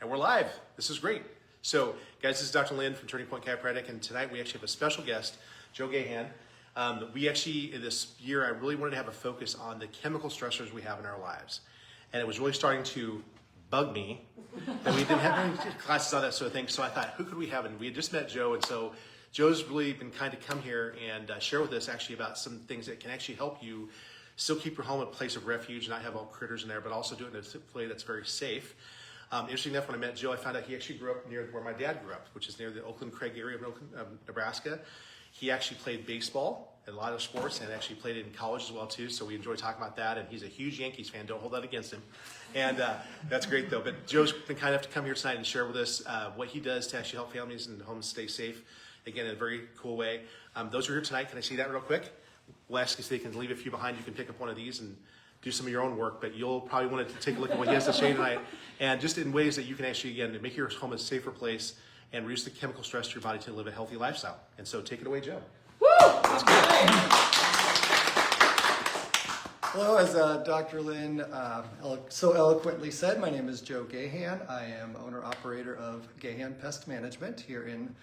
And we're live. This is great. So, guys, this is Dr. Lynn from Turning Point Chiropractic, and tonight we actually have a special guest, Joe Gahan. We actually, this year, I really wanted to have a focus on the chemical stressors we have in our lives. And it was really starting to bug me that we didn't have any classes on that sort of thing. So I thought, who could we have? And we had just met Joe, and so Joe's really been kind to come here and share with us actually about some things that can actually help you still keep your home a place of refuge, not have all critters in there, but also do it in a way that's very safe. Interesting enough, when I met Joe, I found out he actually grew up near where my dad grew up, which is near the Oakland Craig area of Nebraska. He actually played baseball and a lot of sports, and actually played it in college as well too. So we enjoy talking about that. And he's a huge Yankees fan. Don't hold that against him. And that's great though. But Joe's been kind enough to come here tonight and share with us what he does to actually help families and homes stay safe. Again, in a very cool way. Those who are here tonight, can I see that real quick? We'll ask you so they can leave a few behind. You can pick up one of these and do some of your own work, but you'll probably want to take a look at what he has to say tonight, and just in ways that you can actually, again, make your home a safer place and reduce the chemical stress to your body to live a healthy lifestyle. And so take it away, Joe. Woo! That's good. Hello, as Dr. Lynn so eloquently said, my name is Joe Gahan. I am owner-operator of Gahan Pest Management here in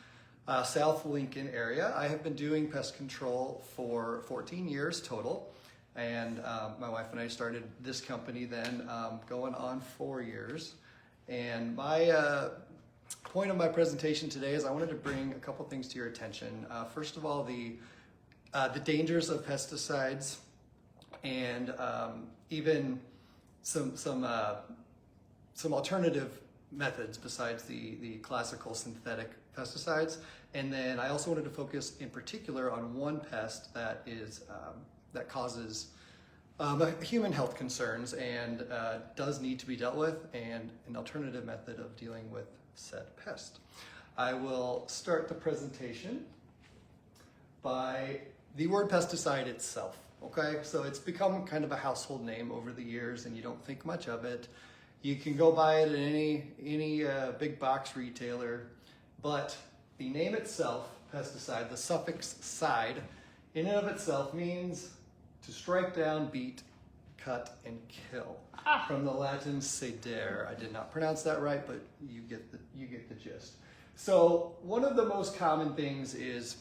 South Lincoln area. I have been doing pest control for 14 years total. And my wife and I started this company then, going on 4 years. And my point of my presentation today is I wanted to bring a couple things to your attention. First of all, the dangers of pesticides, and even some alternative methods besides the classical synthetic pesticides. And then I also wanted to focus in particular on one pest that is that causes human health concerns and does need to be dealt with, and an alternative method of dealing with said pest. I will start the presentation by the word pesticide itself. Okay, so it's become kind of a household name over the years, and you don't think much of it. You can go buy it at any big box retailer, but the name itself, pesticide, the suffix "side," in and of itself means to strike down, beat, cut, and kill. From the Latin sedere. I did not pronounce that right, but you get the gist. So one of the most common things is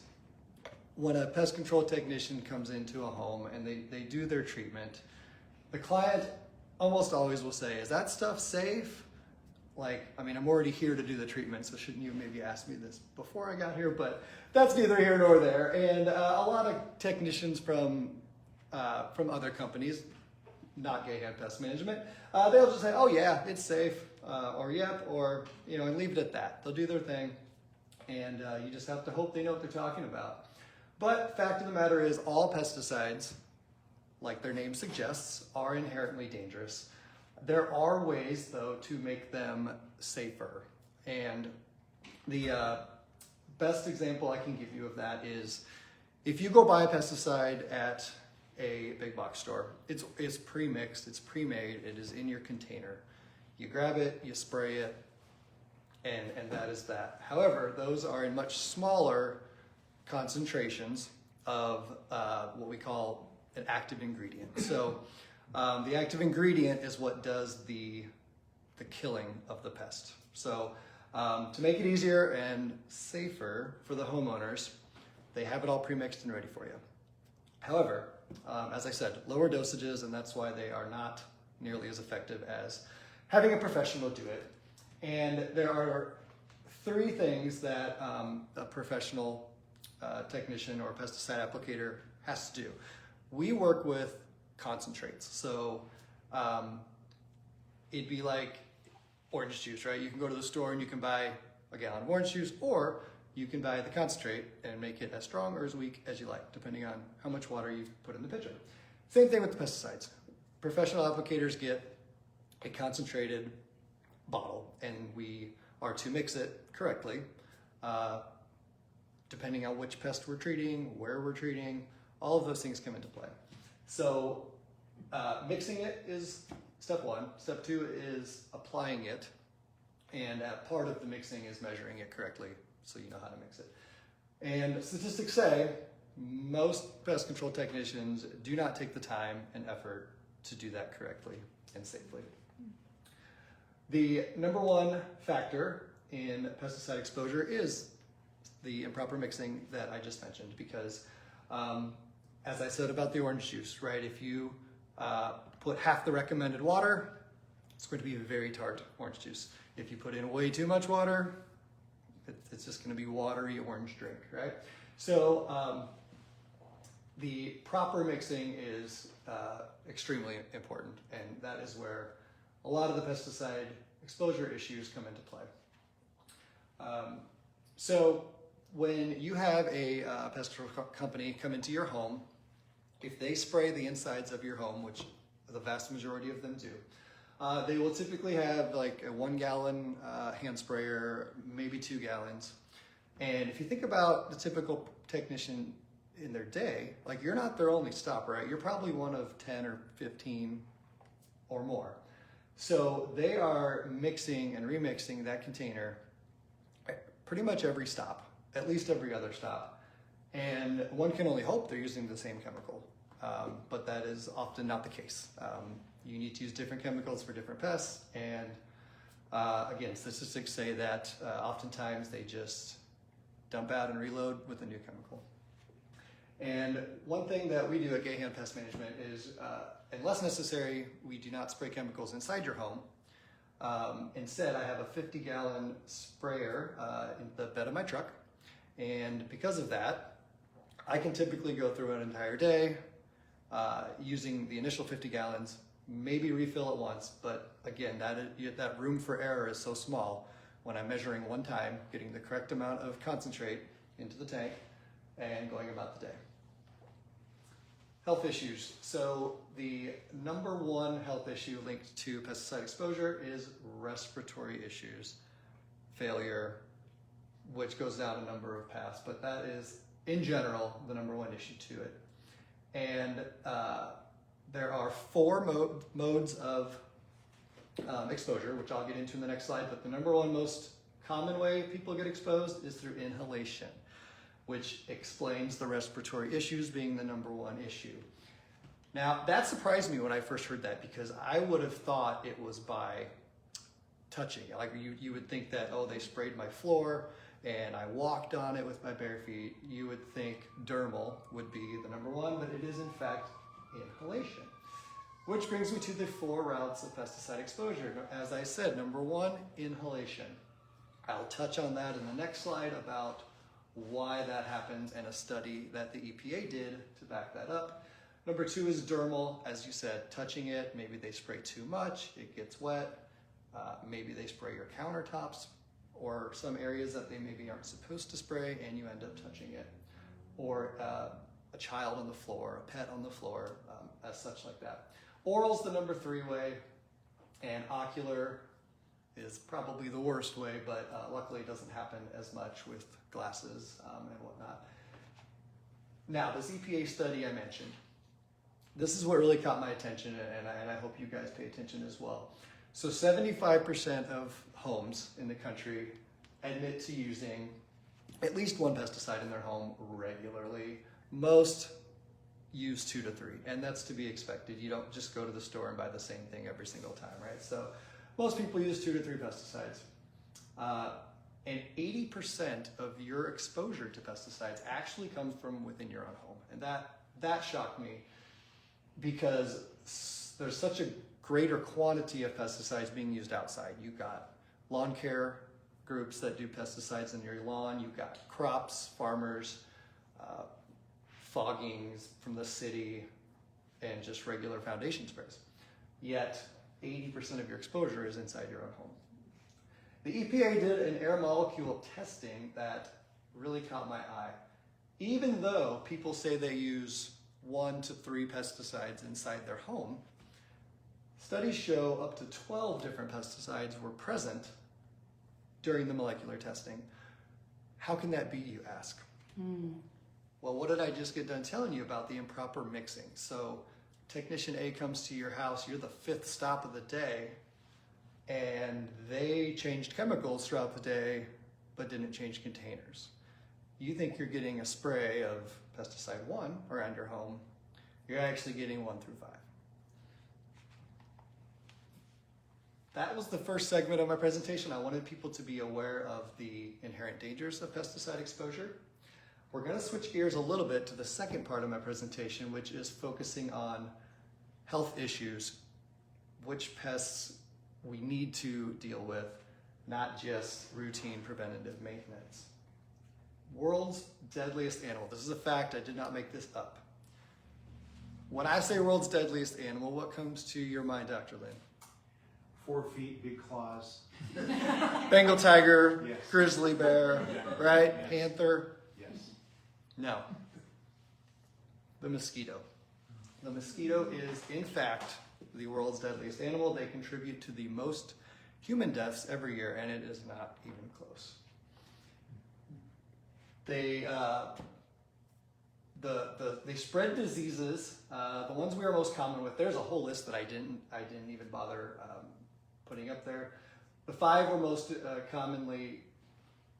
when a pest control technician comes into a home and they do their treatment, the client almost always will say, "Is that stuff safe?" Like, I mean, I'm already here to do the treatment, so shouldn't you maybe ask me this before I got here? But that's neither here nor there. And a lot of technicians from other companies, not Gahan Pest Management, they'll just say, "Oh yeah, it's safe," or "Yep," or and leave it at that. They'll do their thing, and you just have to hope they know what they're talking about. But fact of the matter is, all pesticides, like their name suggests, are inherently dangerous. There are ways, though, to make them safer, and the best example I can give you of that is if you go buy a pesticide at a big box store, it's pre-mixed, it's pre-made, it is in your container. You grab it, you spray it, and that is that. However, those are in much smaller concentrations of what we call an active ingredient. So the active ingredient is what does the killing of the pest. So to make it easier and safer for the homeowners, they have it all pre-mixed and ready for you. However, as I said, lower dosages, and that's why they are not nearly as effective as having a professional do it. And there are 3 things that a professional technician or pesticide applicator has to do. We work with concentrates. So it'd be like orange juice, right? You can go to the store and you can buy a gallon of orange juice, or you can buy the concentrate and make it as strong or as weak as you like, depending on how much water you put in the pitcher. Same thing with the pesticides. Professional applicators get a concentrated bottle, and we are to mix it correctly, depending on which pest we're treating, where we're treating, all of those things come into play. So mixing it is step 1. Step 2 is applying it, and part of the mixing is measuring it correctly, so you know how to mix it. And statistics say most pest control technicians do not take the time and effort to do that correctly and safely. The number one factor in pesticide exposure is the improper mixing that I just mentioned, because as I said about the orange juice, right? If you put half the recommended water, it's going to be a very tart orange juice. If you put in way too much water, it's just going to be watery orange drink, right? So the proper mixing is extremely important, and that is where a lot of the pesticide exposure issues come into play. So when you have a pest control company come into your home, if they spray the insides of your home, which the vast majority of them do, they will typically have like a 1 gallon hand sprayer, maybe 2 gallons. And if you think about the typical technician in their day, like you're not their only stop, right? You're probably one of 10 or 15 or more. So they are mixing and remixing that container pretty much every stop, at least every other stop. And one can only hope they're using the same chemical, but that is often not the case. You need to use different chemicals for different pests, and again, statistics say that oftentimes they just dump out and reload with a new chemical. And one thing that we do at Gahan Pest Management is, unless necessary, we do not spray chemicals inside your home. Instead, I have a 50-gallon sprayer in the bed of my truck, and because of that, I can typically go through an entire day using the initial 50 gallons, maybe refill it once, but again, that room for error is so small when I'm measuring one time, getting the correct amount of concentrate into the tank, and going about the day. Health issues. So the number one health issue linked to pesticide exposure is respiratory issues, failure, which goes down a number of paths, but that is, in general, the number one issue to it. And there are 4 modes of exposure, which I'll get into in the next slide, but the number one most common way people get exposed is through inhalation, which explains the respiratory issues being the number one issue. Now, that surprised me when I first heard that, because I would have thought it was by touching. Like you would think that, oh, they sprayed my floor and I walked on it with my bare feet. You would think dermal would be the number one, but it is in fact inhalation. Which brings me to the 4 routes of pesticide exposure. As I said, number one, inhalation. I'll touch on that in the next slide about why that happens and a study that the EPA did to back that up. Number 2 is dermal, as you said, touching it. Maybe they spray too much, it gets wet. Maybe they spray your countertops or some areas that they maybe aren't supposed to spray, and you end up touching it. Or a child on the floor, a pet on the floor, as such like that. Oral's the number 3 way, and ocular is probably the worst way, but luckily it doesn't happen as much with glasses and whatnot. Now, this EPA study I mentioned, this is what really caught my attention, and I hope you guys pay attention as well. So 75% of homes in the country admit to using at least one pesticide in their home regularly. Most use 2 to 3, and that's to be expected. You don't just go to the store and buy the same thing every single time, right? So most people use 2 to 3 pesticides. And 80% of your exposure to pesticides actually comes from within your own home. And that shocked me, because there's such a greater quantity of pesticides being used outside. You've got lawn care groups that do pesticides in your lawn. You've got crops, farmers, foggings from the city, and just regular foundation sprays. Yet 80% of your exposure is inside your own home. The EPA did an air molecule testing that really caught my eye. Even though people say they use 1 to 3 pesticides inside their home, studies show up to 12 different pesticides were present during the molecular testing. How can that be, you ask? Well, what did I just get done telling you about the improper mixing? So technician A comes to your house, you're the 5th stop of the day, and they changed chemicals throughout the day, but didn't change containers. You think you're getting a spray of pesticide 1 around your home, you're actually getting 1 through 5. that was the first segment of my presentation. I wanted people to be aware of the inherent dangers of pesticide exposure. We're going to switch gears a little bit to the second part of my presentation, which is focusing on health issues, which pests we need to deal with, not just routine preventative maintenance. World's deadliest animal. This is a fact. I did not make this up. When I say world's deadliest animal, what comes to your mind, Dr. Lynn? 4 feet, big claws. Bengal tiger, Yes. grizzly bear, right? Yes. Panther. Yes. No. The mosquito. The mosquito is, in fact, the world's deadliest animal. They contribute to the most human deaths every year, and it is not even close. They they spread diseases. The ones we are most common with. There's a whole list that I didn't even bother putting up there. The 5 we're most commonly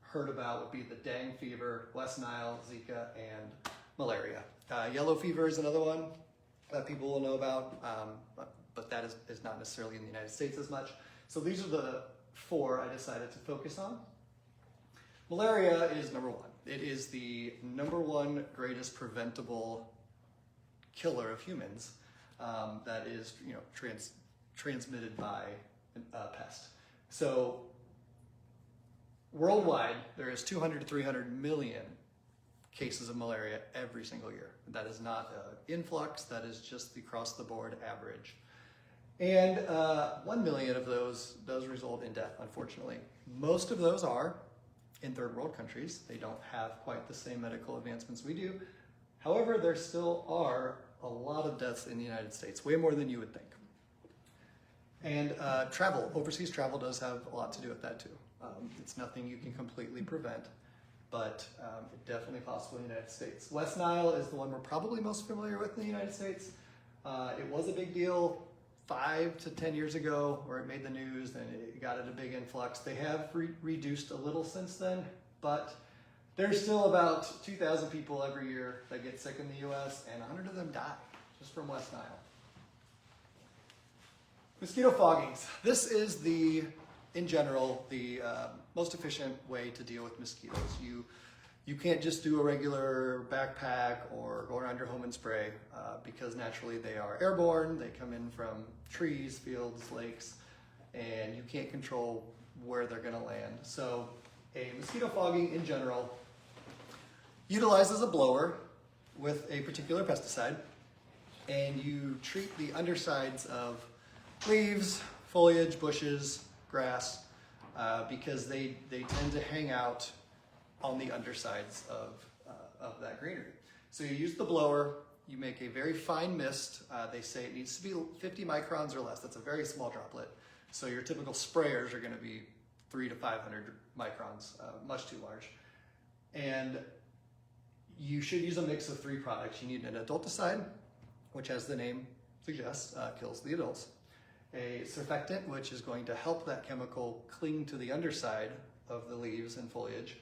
heard about would be the dengue fever, West Nile, Zika, and malaria. Yellow fever is another one that people will know about, but that is not necessarily in the United States as much. So these are the 4 I decided to focus on. Malaria is number 1. It is the number 1 greatest preventable killer of humans that is, transmitted by a pest. So worldwide, there is 200 to 300 million cases of malaria every single year. That is not an influx, that is just the across-the-board average. And 1 million of those does result in death, unfortunately. Most of those are in third world countries. They don't have quite the same medical advancements we do. However, there still are a lot of deaths in the United States, way more than you would think. And overseas travel does have a lot to do with that too. It's nothing you can completely prevent, but definitely possible in the United States. West Nile is the one we're probably most familiar with in the United States. It was a big deal 5 to 10 years ago where it made the news and it got it a big influx. They have reduced a little since then, but there's still about 2,000 people every year that get sick in the US and 100 of them die just from West Nile. Mosquito foggings. This is in general, the most efficient way to deal with mosquitoes. You can't just do a regular backpack or go around your home and spray because naturally they are airborne. They come in from trees, fields, lakes, and you can't control where they're gonna land. So a mosquito fogging in general utilizes a blower with a particular pesticide, and you treat the undersides of leaves, foliage, bushes, grass, because they tend to hang out on the undersides of that greenery. So you use the blower, you make a very fine mist. They say it needs to be 50 microns or less. That's a very small droplet. So your typical sprayers are gonna be 300 to 500 microns, much too large. And you should use a mix of 3 products. You need an adulticide, which as the name suggests, kills the adults. A surfactant, which is going to help that chemical cling to the underside of the leaves and foliage,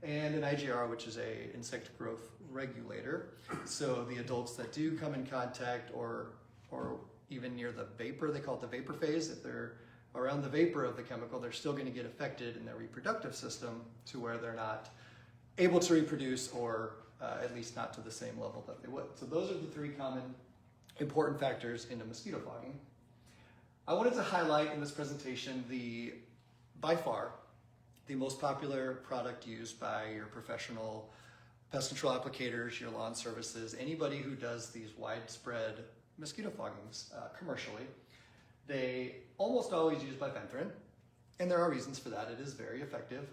and an IGR, which is a insect growth regulator. So the adults that do come in contact or even near the vapor, they call it the vapor phase, if they're around the vapor of the chemical, they're still going to get affected in their reproductive system to where they're not able to reproduce, or at least not to the same level that they would. So those are the 3 common important factors into mosquito fogging. I wanted to highlight in this presentation by far, the most popular product used by your professional pest control applicators, your lawn services, anybody who does these widespread mosquito foggings commercially. They almost always use bifenthrin, and there are reasons for that. It is very effective.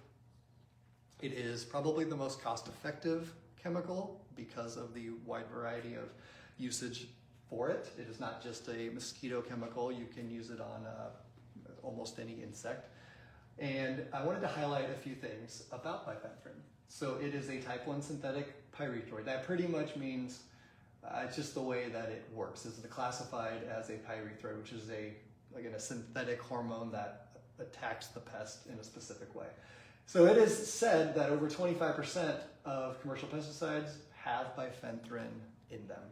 It is probably the most cost-effective chemical because of the wide variety of usage for it. It is not just a mosquito chemical. You can use it on almost any insect. And I wanted to highlight a few things about bifenthrin. So it is a type 1 synthetic pyrethroid. That pretty much means it's just the way that it works. It's classified as a pyrethroid, which is a synthetic hormone that attacks the pest in a specific way. So it is said that over 25% of commercial pesticides have bifenthrin in them.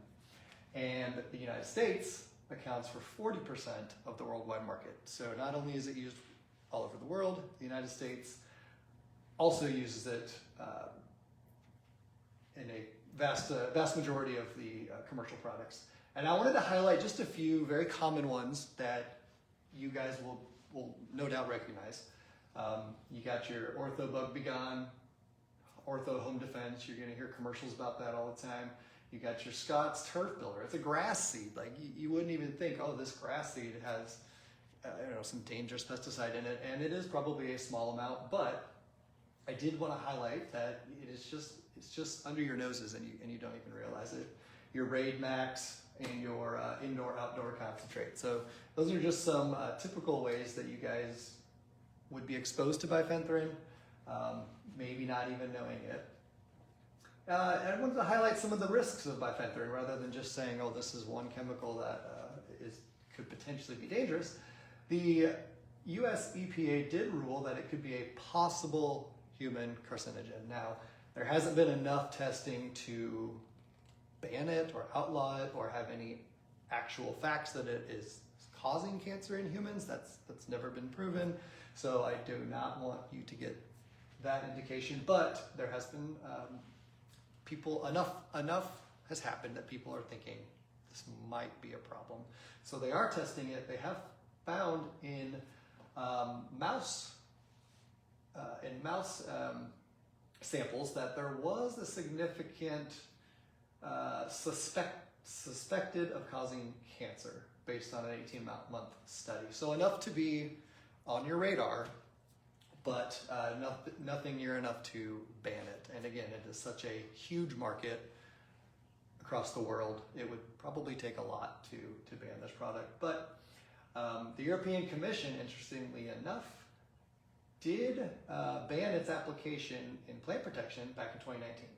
And the United States accounts for 40% of the worldwide market. So not only is it used all over the world, the United States also uses it in a vast majority of the commercial products. And I wanted to highlight just a few very common ones that you guys will no doubt recognize. You got your Ortho Bug Begone, Ortho Home Defense. You're going to hear commercials about that all the time. You got your Scott's Turf Builder. It's a grass seed. Like you wouldn't even think, oh, this grass seed has some dangerous pesticide in it, and it is probably a small amount. But I did want to highlight that it's just under your noses, and you don't even realize it. Your Raid Max and your indoor-outdoor concentrate. So those are just some typical ways that you guys would be exposed to bifenthrin, maybe not even knowing it. And I wanted to highlight some of the risks of bifenthrin rather than just saying, oh, this is one chemical that could potentially be dangerous. The US EPA did rule that it could be a possible human carcinogen. Now, there hasn't been enough testing to ban it or outlaw it or have any actual facts that it is causing cancer in humans. That's never been proven. So I do not want you to get that indication, but there has been enough has happened that people are thinking this might be a problem. So they are testing it. They have found in mouse samples that there was a significant suspected of causing cancer based on an 18-month study. So enough to be on your radar, but nothing near enough to ban it. And again, it is such a huge market across the world. It would probably take a lot to ban this product. But the European Commission, interestingly enough, did ban its application in plant protection back in 2019.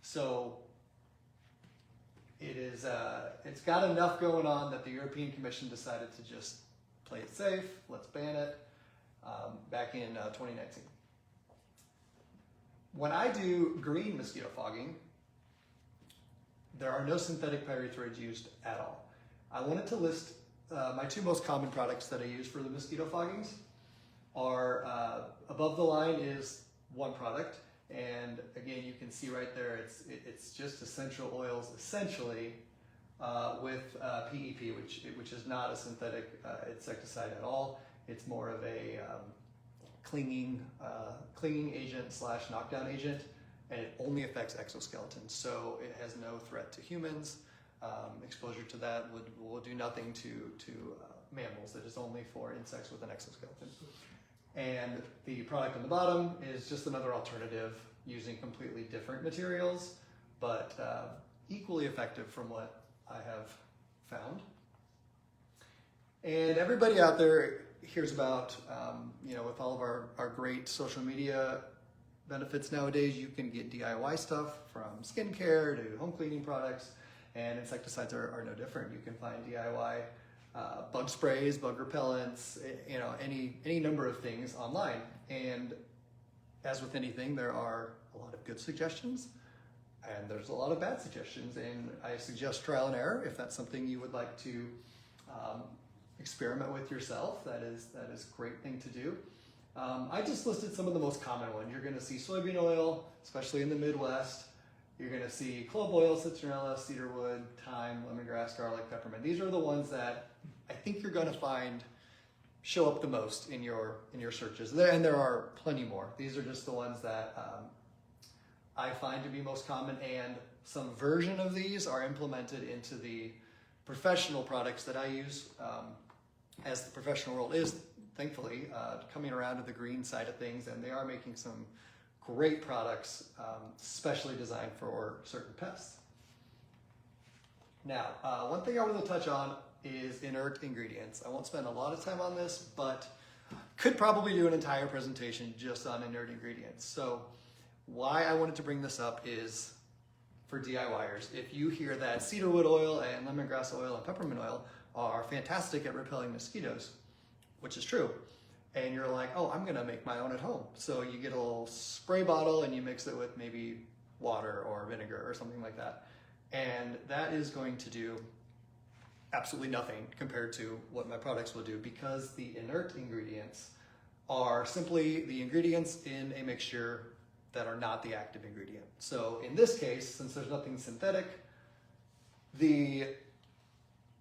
So it's got enough going on that the European Commission decided to just play it safe. Let's ban it back in 2019. When I do green mosquito fogging, there are no synthetic pyrethroids used at all. I wanted to list my two most common products that I use for the mosquito foggings are above the line is one product, and again you can see right there it's just essential oils essentially with PEP, which is not a synthetic insecticide at all. It's more of a clinging agent / knockdown agent, and it only affects exoskeletons, so it has no threat to humans. Exposure to that will do nothing to mammals. It is only for insects with an exoskeleton. And the product on the bottom is just another alternative using completely different materials, but equally effective from what I have found. And everybody out there hears about, with all of our great social media benefits nowadays, you can get DIY stuff from skincare to home cleaning products, and insecticides are no different. You can find DIY bug sprays, bug repellents, any number of things online. And as with anything, there are a lot of good suggestions and there's a lot of bad suggestions. And I suggest trial and error. If that's something you would like to experiment with yourself, that is a great thing to do. I just listed some of the most common ones. You're going to see soybean oil, especially in the Midwest. You're going to see clove oil, citronella, cedarwood, thyme, lemongrass, garlic, peppermint. These are the ones that I think you're going to find show up the most in your searches. And there are plenty more. These are just the ones that I find to be most common, and some version of these are implemented into the professional products that I use, as the professional world is, thankfully, coming around to the green side of things, and they are making some great products, specially designed for certain pests. Now, one thing I wanted to touch on is inert ingredients. I won't spend a lot of time on this, but could probably do an entire presentation just on inert ingredients. So why I wanted to bring this up is for DIYers. If you hear that cedarwood oil and lemongrass oil and peppermint oil are fantastic at repelling mosquitoes, which is true, and you're like, oh, I'm gonna make my own at home. So you get a little spray bottle and you mix it with maybe water or vinegar or something like that. And that is going to do absolutely nothing compared to what my products will do, because the inert ingredients are simply the ingredients in a mixture that are not the active ingredient. So in this case, since there's nothing synthetic, the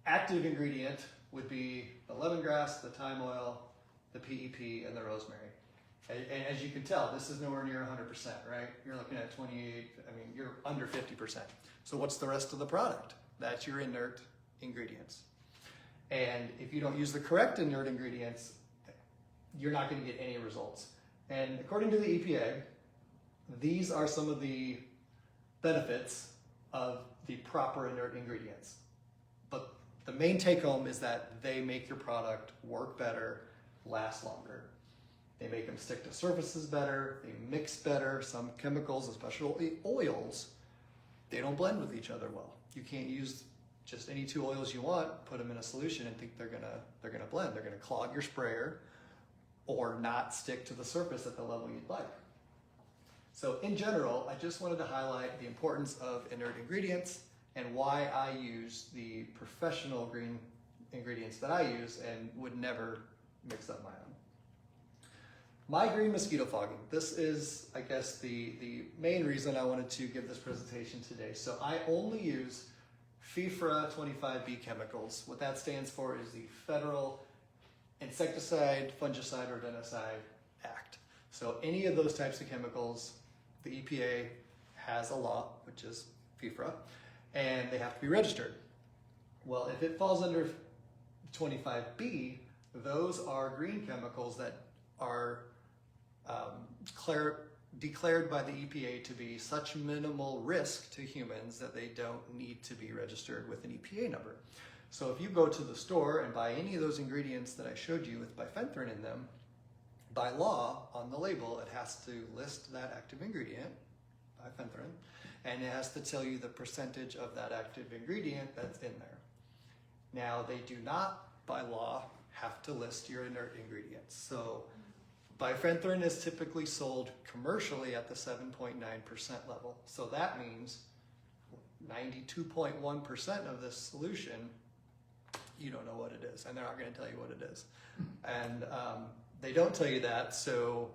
active ingredient would be the lemongrass, the thyme oil, the PEP, and the rosemary. And as you can tell, this is nowhere near 100%, right? You're looking at 28, I mean, you're under 50%. So what's the rest of the product? That's your inert ingredients. And if you don't use the correct inert ingredients, you're not going to get any results. And according to the EPA, these are some of the benefits of the proper inert ingredients. But the main take home is that they make your product work better, last longer. They make them stick to surfaces better, they mix better. Some chemicals, especially oils, they don't blend with each other well. You can't use just any two oils you want, put them in a solution and think they're gonna blend. They're gonna clog your sprayer or not stick to the surface at the level you'd like. So in general, I just wanted to highlight the importance of inert ingredients and why I use the professional green ingredients that I use and would never mix up my own. My green mosquito fogging. This is, I guess, the main reason I wanted to give this presentation today. So I only use FIFRA 25B chemicals. What that stands for is the Federal Insecticide, Fungicide, or Rodenticide Act. So any of those types of chemicals, the EPA has a law, which is FIFRA, and they have to be registered. Well, if it falls under 25B, those are green chemicals that are declared by the EPA to be such minimal risk to humans that they don't need to be registered with an EPA number. So if you go to the store and buy any of those ingredients that I showed you with bifenthrin in them, by law, on the label, it has to list that active ingredient, bifenthrin, and it has to tell you the percentage of that active ingredient that's in there. Now, they do not, by law, have to list your inert ingredients. So bifenthrin is typically sold commercially at the 7.9% level. So that means 92.1% of this solution, you don't know what it is, and they're not going to tell you what it is. And they don't tell you that, so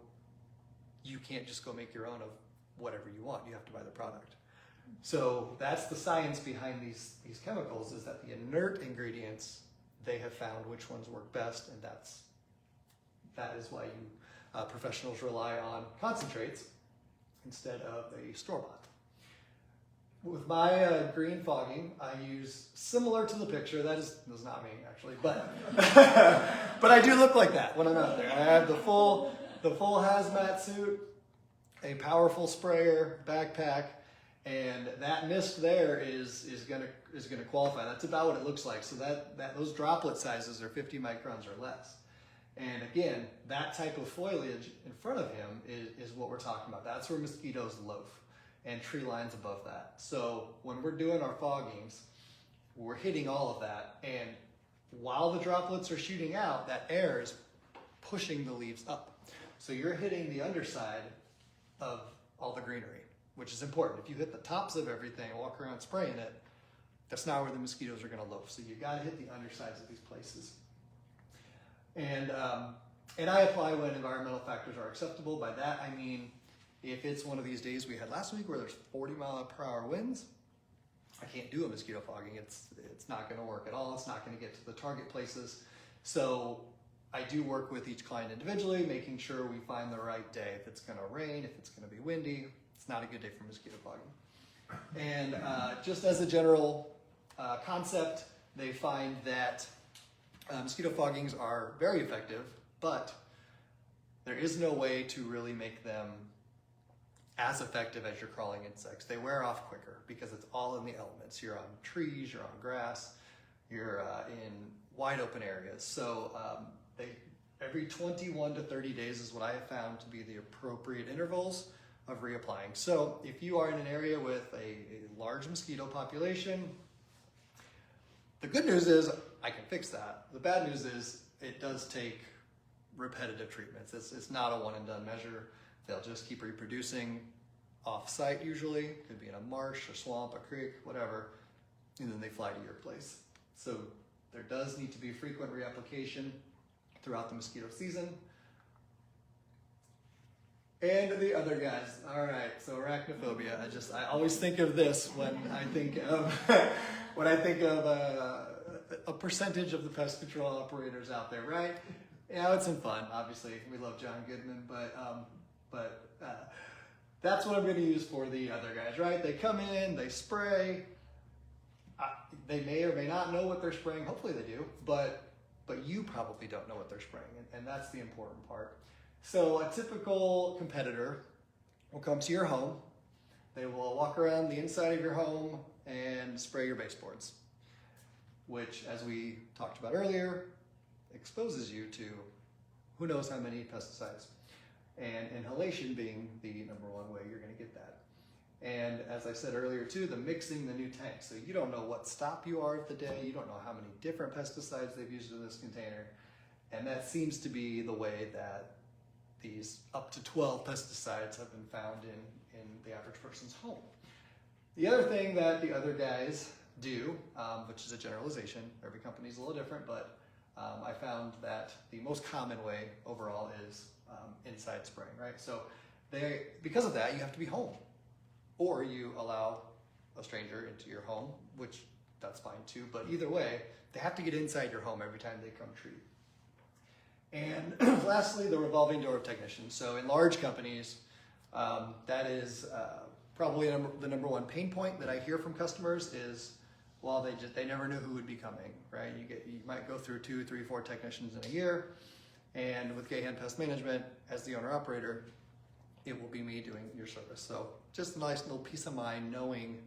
you can't just go make your own of whatever you want. You have to buy the product. So that's the science behind these chemicals, is that the inert ingredients, they have found which ones work best, and that is why you professionals rely on concentrates instead of a store-bought. With my green fogging, I use, similar to the picture, that is not me actually, but but I do look like that when I'm out there. I have the full hazmat suit, a powerful sprayer, backpack, and that mist there is gonna qualify. That's about what it looks like. So that those droplet sizes are 50 microns or less. And again, that type of foliage in front of him is what we're talking about. That's where mosquitoes loaf, and tree lines above that. So when we're doing our foggings, we're hitting all of that. And while the droplets are shooting out, that air is pushing the leaves up. So you're hitting the underside of all the greenery, which is important. If you hit the tops of everything and walk around spraying it, that's not where the mosquitoes are gonna loaf. So you gotta hit the undersides of these places. And I apply when environmental factors are acceptable. By that, I mean, if it's one of these days we had last week where there's 40-mile-per-hour winds, I can't do a mosquito fogging. It's not gonna work at all. It's not gonna get to the target places. So I do work with each client individually, making sure we find the right day. If it's gonna rain, if it's gonna be windy, it's not a good day for mosquito fogging. And just as a general concept, they find that mosquito foggings are very effective, but there is no way to really make them as effective as your crawling insects. They wear off quicker because it's all in the elements. You're on trees, you're on grass, you're in wide open areas. So every 21 to 30 days is what I have found to be the appropriate intervals of reapplying. So if you are in an area with a large mosquito population, the good news is I can fix that. The bad news is it does take repetitive treatments. It's not a one and done measure. They'll just keep reproducing off-site usually. Could be in a marsh, a swamp, a creek, whatever, and then they fly to your place. So There does need to be frequent reapplication throughout the mosquito season. And the other guys. All right, so arachnophobia. I always think of this when I think of a percentage of the pest control operators out there, right? Yeah, it's some fun. Obviously, we love John Goodman, but that's what I'm going to use for the other guys, right? They come in, they spray. They may or may not know what they're spraying. Hopefully they do, but you probably don't know what they're spraying, and that's the important part. So a typical competitor will come to your home. They will walk around the inside of your home and spray your baseboards, which, as we talked about earlier, exposes you to who knows how many pesticides. And inhalation being the number one way you're going to get that. And as I said earlier too, the mixing the new tanks. So you don't know what stop you are of the day. You don't know how many different pesticides they've used in this container. And that seems to be the way that these up to 12 pesticides have been found in the average person's home. The other thing that the other guys do, which is a generalization, every company is a little different, but I found that the most common way overall is inside spraying, right? So because of that, you have to be home, or you allow a stranger into your home, which that's fine too, but either way, they have to get inside your home every time they come treat. And lastly, the revolving door of technicians. So in large companies, that is probably the number one pain point that I hear from customers is, well, they never knew who would be coming, right? You might go through 2, 3, 4 technicians in a year, and with Gahan Pest Management, as the owner-operator, it will be me doing your service. So just a nice little peace of mind knowing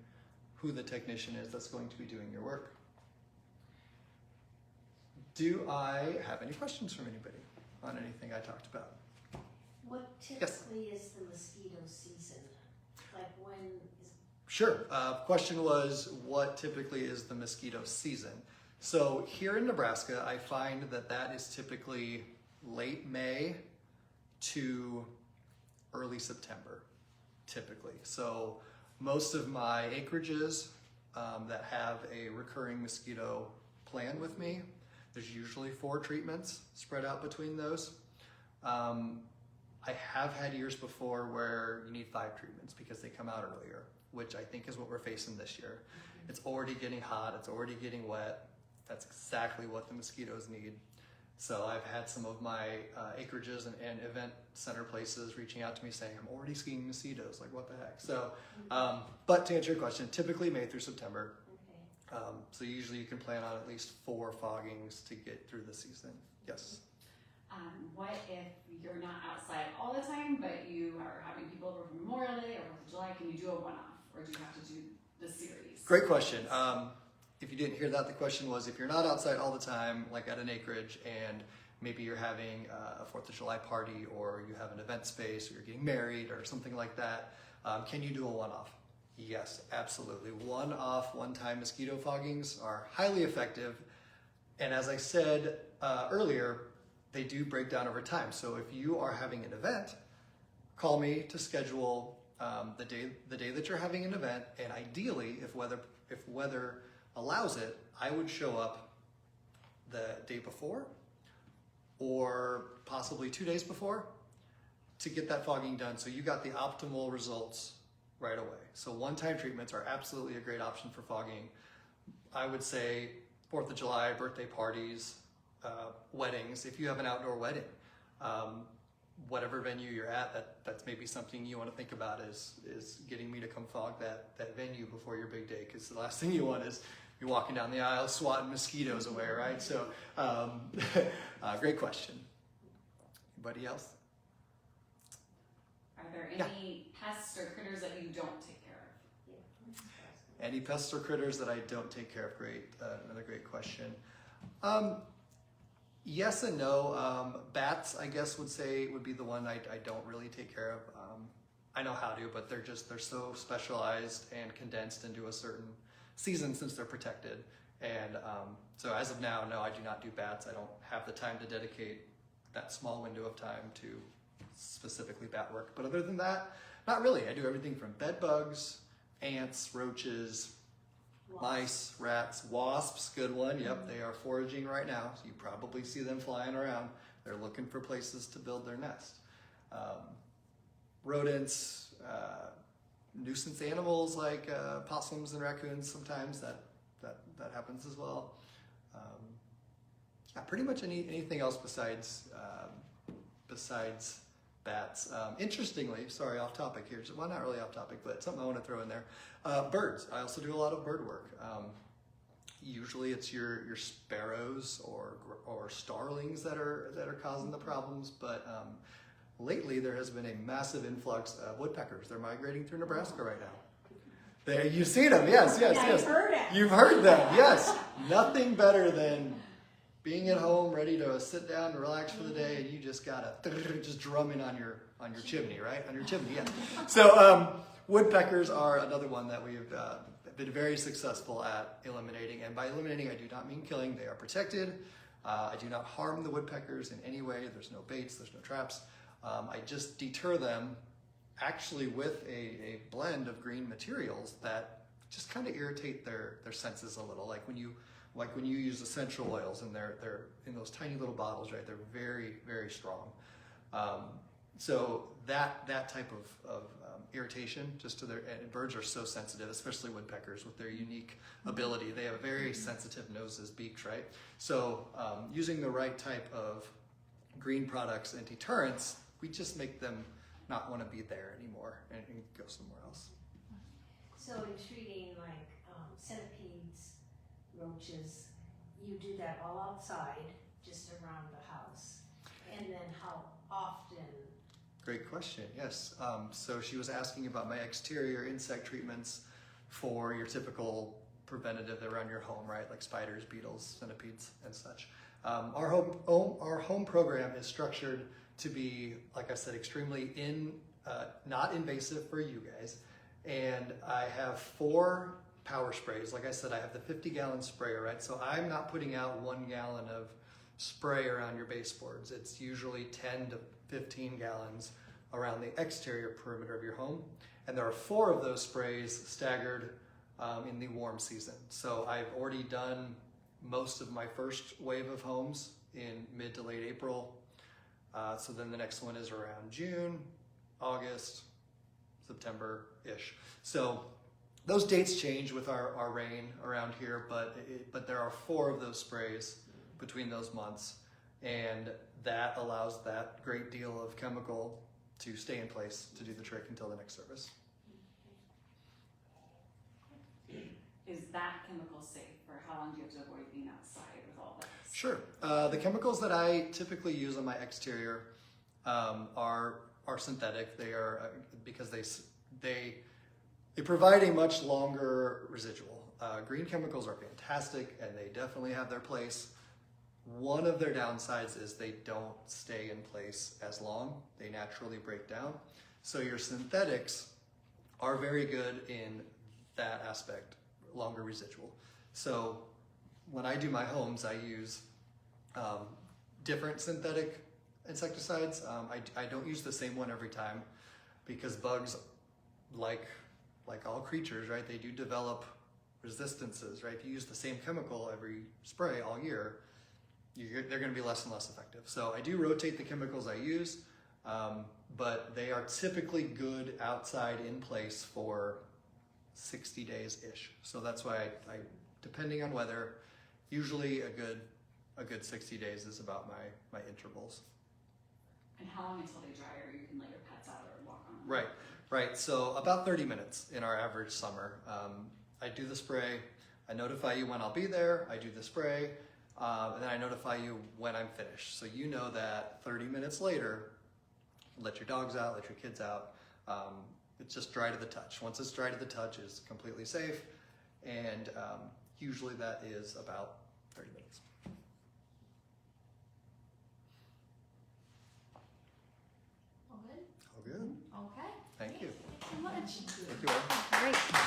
who the technician is that's going to be doing your work. Do I have any questions from anybody on anything I talked about? What typically is the mosquito season? Like when is... Sure. Question was, what typically is the mosquito season? So here in Nebraska, I find that is typically late May to early September, typically. So most of my acreages that have a recurring mosquito plan with me, there's usually 4 treatments spread out between those. I have had years before where you need 5 treatments because they come out earlier, which I think is what we're facing this year. It's already getting hot, it's already getting wet. That's exactly what the mosquitoes need. So I've had some of my acreages and event center places reaching out to me saying, I'm already seeing mosquitoes, like what the heck? So, but to answer your question, typically May through September. Okay. So usually you can plan on at least 4 foggings to get through the season. Yes? What if you're not outside all the time, but you are having people over for Memorial Day or 4th of July? Can you do a one-off, or do you have to do the series? Great question. If you didn't hear that, the question was, if you're not outside all the time, like at an acreage, and maybe you're having a 4th of July party, or you have an event space, or you're getting married, or something like that, can you do a one-off? Yes, absolutely. One-off, one-time mosquito foggings are highly effective. And as I said earlier, they do break down over time. So if you are having an event, call me to schedule the day that you're having an event, and ideally, if weather allows it, I would show up the day before or possibly 2 days before to get that fogging done so you got the optimal results right away. So one-time treatments are absolutely a great option for fogging. I would say 4th of July, birthday parties, weddings. If you have an outdoor wedding, whatever venue you're at, that's maybe something you want to think about is getting me to come fog that venue before your big day, because the last thing you want is you're walking down the aisle swatting mosquitoes away, right? So great question. Anybody else? Are there any pests or critters that you don't take care of? Yeah. Any pests or critters that I don't take care of? Great, another great question. Yes and no. Bats, I guess, would be the one I don't really take care of. I know how to, but they're so specialized and condensed into a certain season since they're protected. And so as of now, no, I do not do bats. I don't have the time to dedicate that small window of time to specifically bat work. But other than that, not really. I do everything from bed bugs, ants, roaches, Mice, rats, wasps, good one. Yep, they are foraging right now. So you probably see them flying around. They're looking for places to build their nest. Rodents, nuisance animals like possums and raccoons. Sometimes that happens as well. Yeah, pretty much anything else besides bats. Interestingly, sorry, off topic here. Well, not really off topic, but something I want to throw in there. Birds. I also do a lot of bird work. Usually, it's your sparrows or starlings that are causing the problems. But lately, there has been a massive influx of woodpeckers. They're migrating through Nebraska right now. You've seen them, yes. I've heard it. You've heard them, yes. Nothing better than being at home, ready to sit down and relax for the day, and you just gotta just drumming on your chimney, right? On your chimney, yeah. So woodpeckers are another one that we've been very successful at eliminating. And by eliminating, I do not mean killing. They are protected. I do not harm the woodpeckers in any way. There's no baits. There's no traps. I just deter them, actually, with a blend of green materials that just kind of irritate their senses a little, like when you use essential oils, and they're in those tiny little bottles, right? They're very, very strong. So that type of irritation, just to and birds are so sensitive, especially woodpeckers with their unique ability. They have very sensitive noses, beaks, right? So using the right type of green products and deterrents, we just make them not want to be there anymore and go somewhere else. So in treating like centipedes, roaches, you do that all outside, just around the house. And then how often? Great question, yes. So she was asking about my exterior insect treatments for your typical preventative around your home, right? Like spiders, beetles, centipedes, and such. Our home program is structured to be, like I said, extremely not invasive for you guys. And I have 4 power sprays. Like I said, I have the 50-gallon sprayer, right? So I'm not putting out 1 gallon of spray around your baseboards. It's usually 10 to 15 gallons around the exterior perimeter of your home. And there are 4 of those sprays staggered in the warm season. So I've already done most of my first wave of homes in mid to late April. So then the next one is around June, August, September-ish. So those dates change with our rain around here, but there are 4 of those sprays between those months, and that allows that great deal of chemical to stay in place to do the trick until the next service. Is that chemical safe, or how long do you have to avoid being outside with all this? Sure. The chemicals that I typically use on my exterior are synthetic. They are because they provide a much longer residual. Green chemicals are fantastic, and they definitely have their place. One of their downsides is they don't stay in place as long. They naturally break down. So your synthetics are very good in that aspect, longer residual. So when I do my homes, I use different synthetic insecticides. I don't use the same one every time, because bugs, like all creatures, right, they do develop resistances, right? If you use the same chemical every spray all year, they're going to be less and less effective. So I do rotate the chemicals I use, but they are typically good outside in place for 60 days-ish. So that's why I depending on weather, usually a good 60 days is about my intervals. And how long until they dry, or you can let your pets out or walk on them? Right. So about 30 minutes in our average summer. I do the spray. I notify you when I'll be there. I do the spray. And then I notify you when I'm finished. So you know that 30 minutes later, let your dogs out, let your kids out. It's just dry to the touch. Once it's dry to the touch, it's completely safe. And usually that is about 30 minutes. All good? All good. Okay. Thank you. Thanks so much. Thank you all. Great.